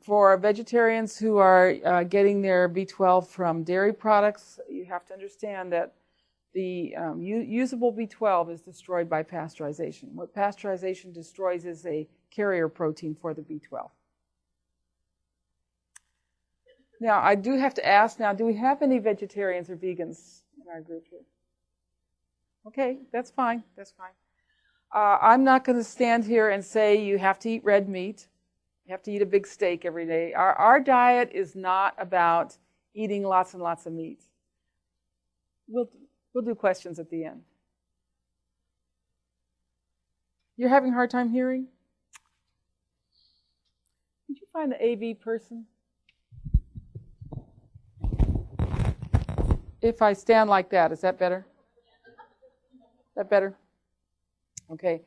For vegetarians who are getting their B12 from dairy products, you have to understand that the usable B12 is destroyed by pasteurization. What pasteurization destroys is a carrier protein for the B12. Now, I do have to ask now, do we have any vegetarians or vegans in our group here? Okay, that's fine, that's fine. I'm not going to stand here and say you have to eat red meat. You have to eat a big steak every day. Our diet is not about eating lots and lots of meat. We'll do questions at the end. You're having a hard time hearing? Did you find the AV person? If I stand like that, is that better? Is that better? Okay.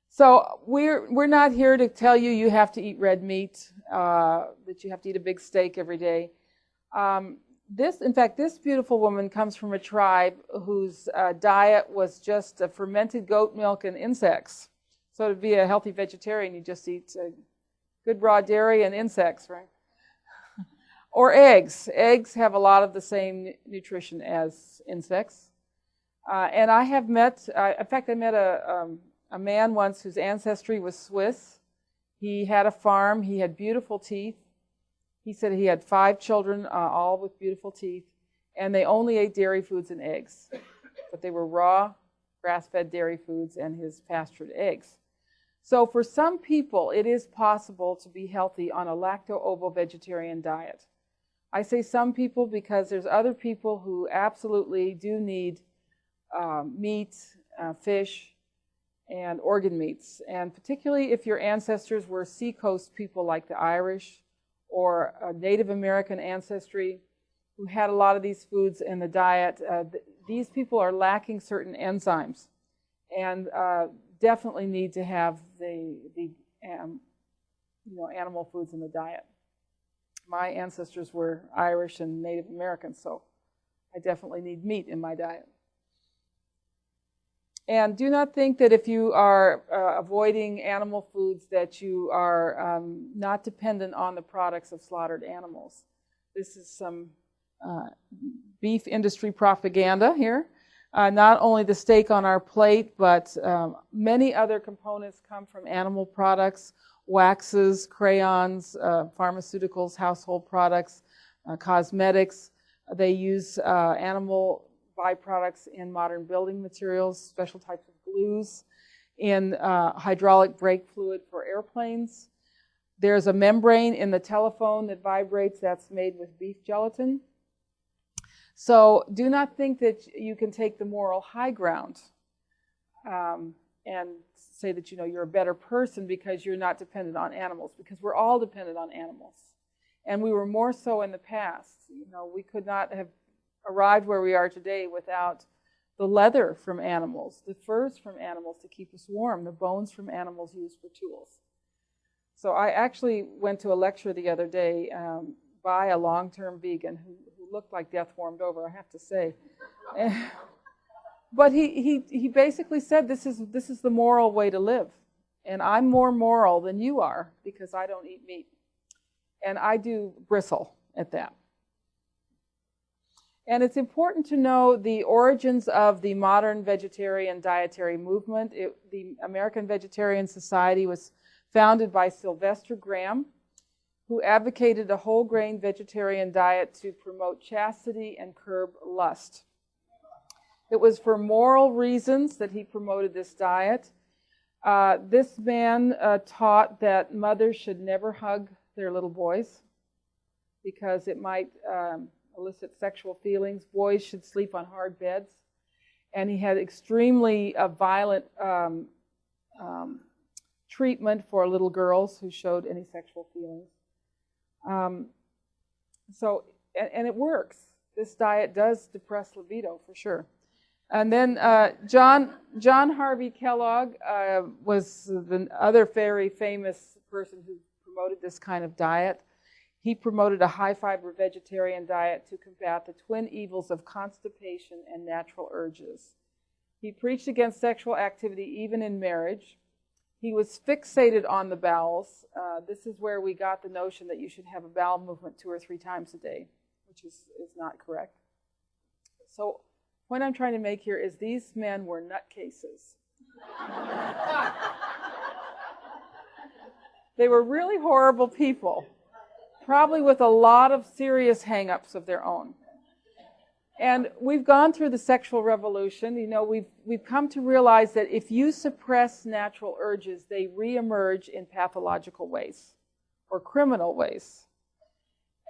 So we're not here to tell you you have to eat red meat, that you have to eat a big steak every day. In fact, this beautiful woman comes from a tribe whose diet was just fermented goat milk and insects. So to be a healthy vegetarian, you just eat good raw dairy and insects, right? Or eggs. Eggs have a lot of the same nutrition as insects. And I have met, in fact, I met a man once whose ancestry was Swiss. He had a farm. He had beautiful teeth. He said he had 5 children, all with beautiful teeth, and they only ate dairy foods and eggs. But they were raw, grass-fed dairy foods and his pastured eggs. So for some people, it is possible to be healthy on a lacto-ovo-vegetarian diet. I say some people because there's other people who absolutely do need meat, fish, and organ meats. And particularly if your ancestors were seacoast people like the Irish or a Native American ancestry who had a lot of these foods in the diet, these people are lacking certain enzymes and definitely need to have the animal foods in the diet. My ancestors were Irish and Native American, so I definitely need meat in my diet. And do not think that if you are avoiding animal foods that you are not dependent on the products of slaughtered animals. This is some beef industry propaganda here. Not only the steak on our plate, but many other components come from animal products, waxes, crayons, pharmaceuticals, household products, cosmetics. They use animal byproducts in modern building materials, special types of glues, in hydraulic brake fluid for airplanes. There's a membrane in the telephone that vibrates that's made with beef gelatin. So do not think that you can take the moral high ground and say that you're a better person because you're not dependent on animals, because we're all dependent on animals. And we were more so in the past. We could not have arrived where we are today without the leather from animals, the furs from animals to keep us warm, the bones from animals used for tools. So I actually went to a lecture the other day by a long-term vegan who looked like death warmed over, I have to say. But he basically said this is the moral way to live. And I'm more moral than you are because I don't eat meat. And I do bristle at that. And it's important to know the origins of the modern vegetarian dietary movement. The American Vegetarian Society was founded by Sylvester Graham, who advocated a whole grain vegetarian diet to promote chastity and curb lust. It was for moral reasons that he promoted this diet. This man taught that mothers should never hug their little boys because it might elicit sexual feelings. Boys should sleep on hard beds. And he had extremely violent treatment for little girls who showed any sexual feelings. And it works. This diet does depress libido for sure. And then John Harvey Kellogg was the other very famous person who promoted this kind of diet. He promoted a high-fiber vegetarian diet to combat the twin evils of constipation and natural urges. He preached against sexual activity even in marriage. He was fixated on the bowels. This is where we got the notion that you should have a bowel movement 2 or 3 times a day, which is not correct. So the point I'm trying to make here is these men were nutcases. They were really horrible people, probably with a lot of serious hang-ups of their own. And we've gone through the sexual revolution. You know, we've come to realize that if you suppress natural urges, they reemerge in pathological ways or criminal ways.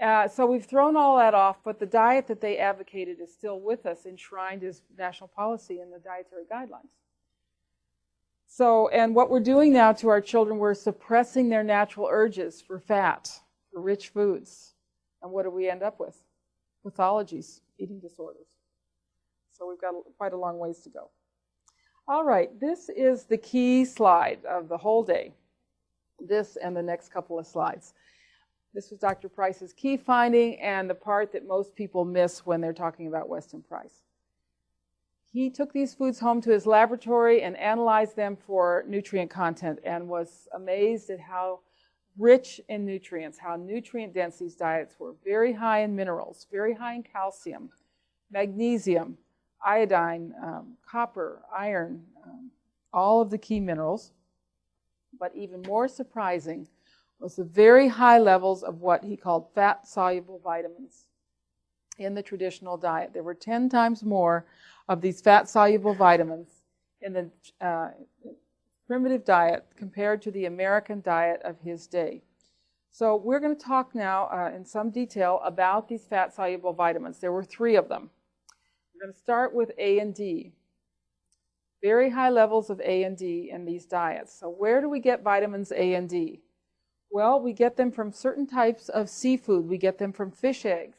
So we've thrown all that off, but the diet that they advocated is still with us, enshrined as national policy in the dietary guidelines. So, and what we're doing now to our children, we're suppressing their natural urges for fat, for rich foods. And what do we end up with? Pathologies, eating disorders. So we've got quite a long ways to go. All right, this is the key slide of the whole day. This and the next couple of slides. This was Dr. Price's key finding and the part that most people miss when they're talking about Weston Price. He took these foods home to his laboratory and analyzed them for nutrient content and was amazed at how rich in nutrients, how nutrient dense these diets were. Very high in minerals, very high in calcium, magnesium, iodine, copper, iron, all of the key minerals. But even more surprising was the very high levels of what he called fat-soluble vitamins in the traditional diet. There were 10 times more of these fat-soluble vitamins in the primitive diet compared to the American diet of his day. So we're going to talk now in some detail about these fat-soluble vitamins. There were 3 of them. We're going to start with A and D. Very high levels of A and D in these diets. So where do we get vitamins A and D? Well, we get them from certain types of seafood. We get them from fish eggs,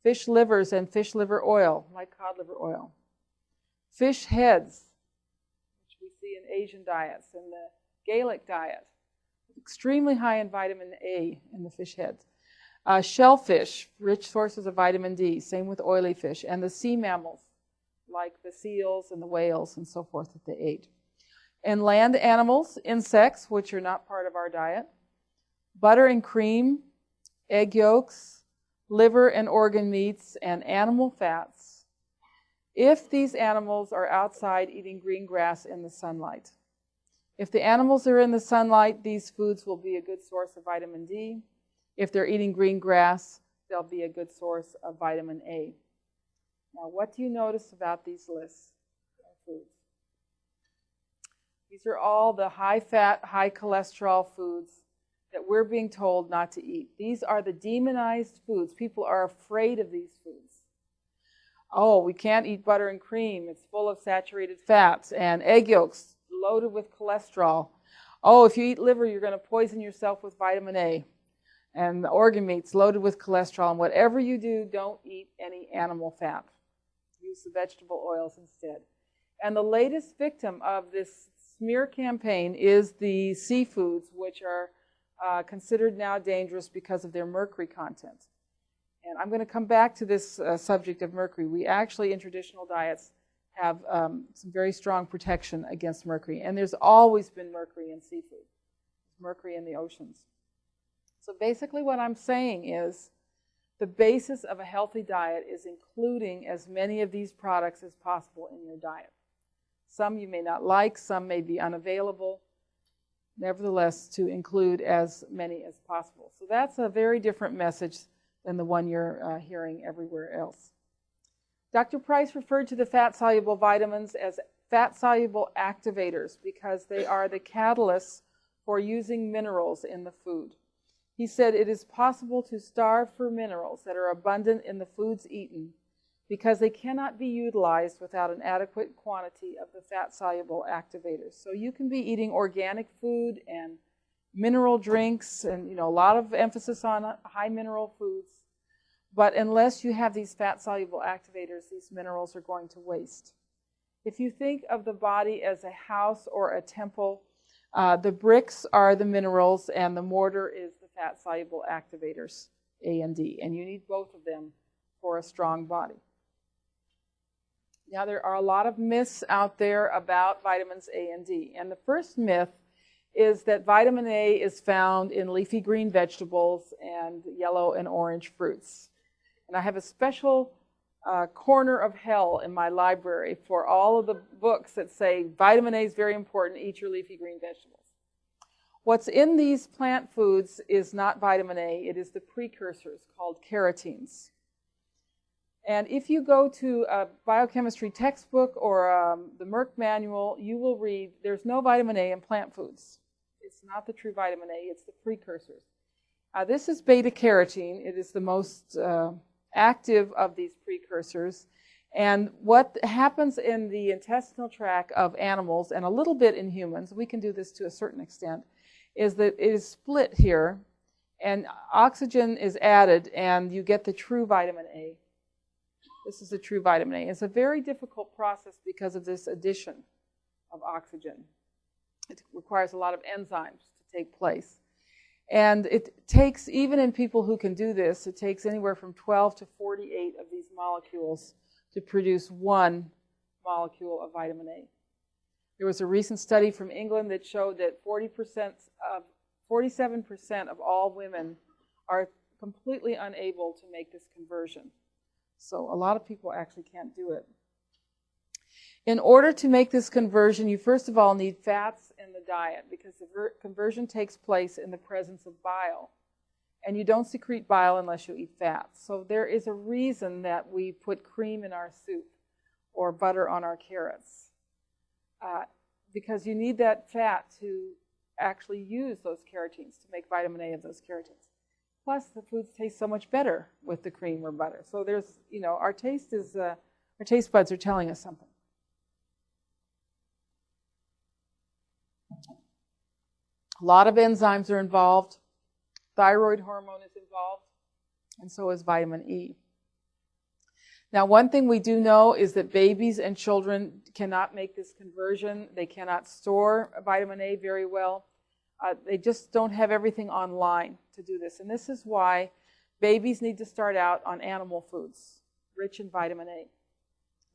fish livers and fish liver oil, like cod liver oil. Fish heads, which we see in Asian diets and the Gaelic diet, extremely high in vitamin A in the fish heads. Shellfish, rich sources of vitamin D, same with oily fish, and the sea mammals, like the seals and the whales and so forth that they ate. And land animals, insects, which are not part of our diet, butter and cream, egg yolks, liver and organ meats, and animal fats, if these animals are outside eating green grass in the sunlight. If the animals are in the sunlight, these foods will be a good source of vitamin D. If they're eating green grass, they'll be a good source of vitamin A. Now, what do you notice about these lists of foods? These are all the high-fat, high-cholesterol foods that we're being told not to eat. These are the demonized foods. People are afraid of these foods. Oh, we can't eat butter and cream. It's full of saturated fats, and egg yolks loaded with cholesterol. Oh, if you eat liver, you're going to poison yourself with vitamin A. And the organ meats loaded with cholesterol. And whatever you do, don't eat any animal fat. Use the vegetable oils instead. And the latest victim of this smear campaign is the seafoods, which are considered now dangerous because of their mercury content. And I'm going to come back to this subject of mercury. We actually, in traditional diets, have some very strong protection against mercury. And there's always been mercury in seafood, mercury in the oceans. So basically what I'm saying is the basis of a healthy diet is including as many of these products as possible in your diet. Some you may not like, some may be unavailable. Nevertheless, to include as many as possible. So that's a very different message than the one you're hearing everywhere else. Dr. Price referred to the fat-soluble vitamins as fat-soluble activators because they are the catalysts for using minerals in the food. He said it is possible to starve for minerals that are abundant in the foods eaten because they cannot be utilized without an adequate quantity of the fat-soluble activators. So you can be eating organic food and mineral drinks and a lot of emphasis on high mineral foods. But unless you have these fat-soluble activators, these minerals are going to waste. If you think of the body as a house or a temple, the bricks are the minerals and the mortar is the fat-soluble activators, A and D. And you need both of them for a strong body. Now, there are a lot of myths out there about vitamins A and D. And the first myth is that vitamin A is found in leafy green vegetables and yellow and orange fruits. And I have a special corner of hell in my library for all of the books that say vitamin A is very important, eat your leafy green vegetables. What's in these plant foods is not vitamin A, it is the precursors called carotenes. And if you go to a biochemistry textbook or the Merck manual, you will read there's no vitamin A in plant foods. It's not the true vitamin A, it's the precursors. This is beta-carotene. It is the most active of these precursors. And what happens in the intestinal tract of animals, and a little bit in humans, we can do this to a certain extent, is that it is split here, and oxygen is added, and you get the true vitamin A. This is the true vitamin A. It's a very difficult process because of this addition of oxygen. It requires a lot of enzymes to take place. And it takes, even in people who can do this, it takes anywhere from 12 to 48 of these molecules to produce one molecule of vitamin A. There was a recent study from England that showed that 47% of all women are completely unable to make this conversion. So a lot of people actually can't do it. In order to make this conversion, you first of all need fats in the diet because the conversion takes place in the presence of bile. And you don't secrete bile unless you eat fats. So there is a reason that we put cream in our soup or butter on our carrots. Because you need that fat to actually use those carotenes, to make vitamin A of those carotenes. Plus, the foods taste so much better with the cream or butter. So there's, our taste buds are telling us something. A lot of enzymes are involved. Thyroid hormone is involved, and so is vitamin E. Now, one thing we do know is that babies and children cannot make this conversion. They cannot store vitamin A very well. They just don't have everything online to do this. And this is why babies need to start out on animal foods, rich in vitamin A.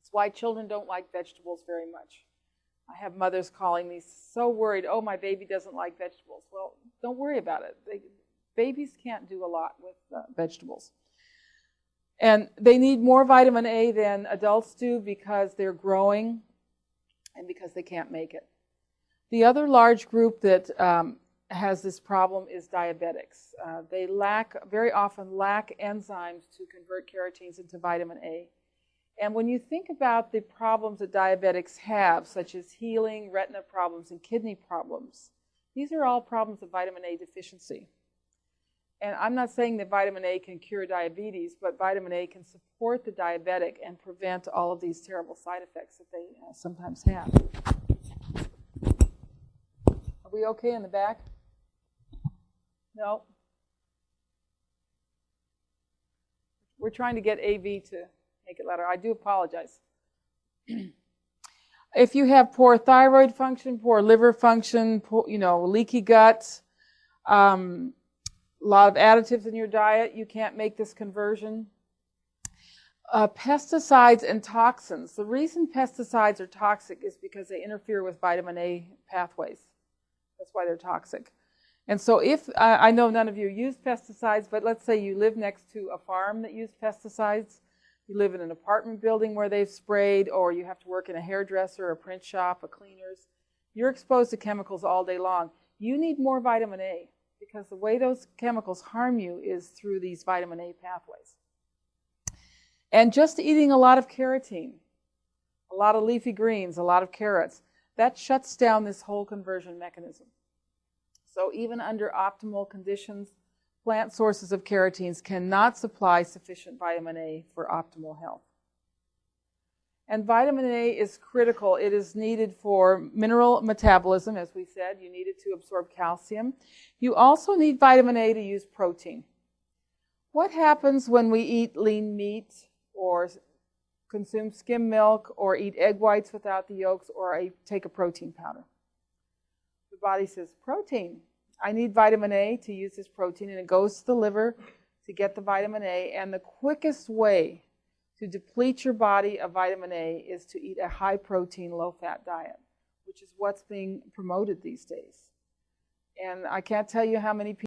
It's why children don't like vegetables very much. I have mothers calling me so worried, oh, my baby doesn't like vegetables. Well, don't worry about it. Babies can't do a lot with vegetables. And they need more vitamin A than adults do because they're growing and because they can't make it. The other large group that has this problem is diabetics. They very often lack enzymes to convert carotenes into vitamin A. And when you think about the problems that diabetics have, such as healing, retina problems, and kidney problems, these are all problems of vitamin A deficiency. And I'm not saying that vitamin A can cure diabetes, but vitamin A can support the diabetic and prevent all of these terrible side effects that they sometimes have. Are we okay in the back? No? We're trying to get AV to make it louder. I do apologize. If you have poor thyroid function, poor liver function, leaky gut, a lot of additives in your diet, you can't make this conversion. Pesticides and toxins. The reason pesticides are toxic is because they interfere with vitamin A pathways. That's why they're toxic. And so if, I know none of you use pesticides, but let's say you live next to a farm that used pesticides, you live in an apartment building where they've sprayed, or you have to work in a hairdresser, a print shop, a cleaner's, you're exposed to chemicals all day long. You need more vitamin A because the way those chemicals harm you is through these vitamin A pathways. And just eating a lot of carotene, a lot of leafy greens, a lot of carrots, that shuts down this whole conversion mechanism. So even under optimal conditions, plant sources of carotenes cannot supply sufficient vitamin A for optimal health. And vitamin A is critical. It is needed for mineral metabolism, as we said. You need it to absorb calcium. You also need vitamin A to use protein. What happens when we eat lean meat or consume skim milk or eat egg whites without the yolks or take a protein powder? The body says, protein. I need vitamin A to use this protein, and it goes to the liver to get the vitamin A. And the quickest way to deplete your body of vitamin A is to eat a high-protein, low-fat diet, which is what's being promoted these days. And I can't tell you how many people